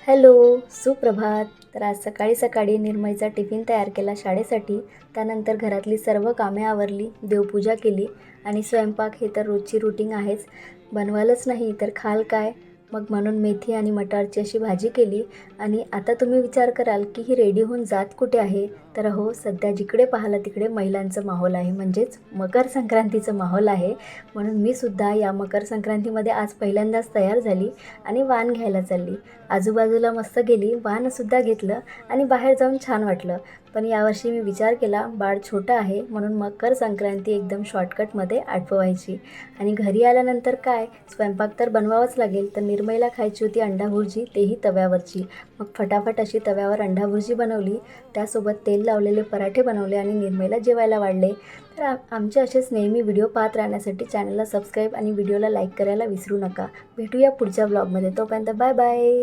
Hello, सुप्रभात. तर आज सकाळी सकाळी निर्मईचा टिफिन तयार केला शाळेसाठी. त्यानंतर घरातली सर्व कामे आवरली, देवपूजा केली आणि स्वयंपाक हे तर रोजची रूटीन आहेच. बनवालच नाही तर खाल काय? मग म्हणून मेथी आणि मटारची अशी भाजी केली. आणि आता तुम्ही विचार कराल की ही रेडी होऊन जात कुठे आहे? तर हो, सध्या जिकडे पाहिलं तिकडे महिलांचं माहोल आहे, म्हणजेच मकर संक्रांतीचं माहोल आहे. म्हणून मी सुद्धा या मकर संक्रांतीमध्ये आज पहिल्यांदाच तयार झाली आणि वाण घ्यायला चालली. आजूबाजूला मस्त गेली, वाणसुद्धा घेतलं आणि बाहेर जाऊन छान वाटलं. पण यावर्षी मी विचार केला, बाळ छोटं आहे म्हणून मकर संक्रांती एकदम शॉर्टकटमध्ये आटपवायची. आणि घरी आल्यानंतर काय, स्वयंपाक तर बनवावाच लागेल. तर निर्मईला खायची होती अंडा भुर्जी, तेही तव्यावरची. मग फटाफट अशी तव्यावर अंडा भुर्जी बनवली, त्यासोबत तेल लावलेले पराठे बनवले आणि निर्मईला जेवायला वाढले. तर आमचे असेच नेहमी व्हिडिओ पाहत राहण्यासाठी चॅनलला सबस्क्राईब आणि व्हिडिओला लाईक करायला विसरू नका. भेटूया पुढच्या ब्लॉगमध्ये. तोपर्यंत बाय बाय.